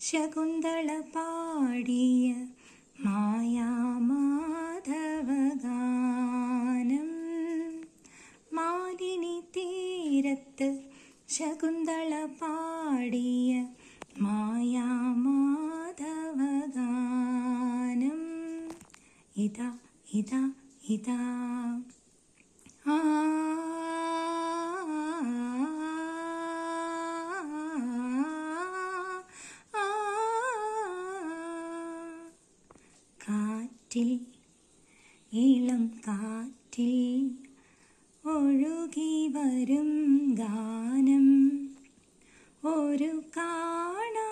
ശകുന്തള പാടിയ മായാമാധവഗാനം. മാലിനി തീരത്ത് ശകുന്തള പാടിയ മായാമാധവഗാനം. ഇതാ ഇതാ ഇതാ ആ കാറ്റിൽ, ഇളം കാറ്റിൽ ഒഴുകി വരും ഗാനം, ഒരു കാണാ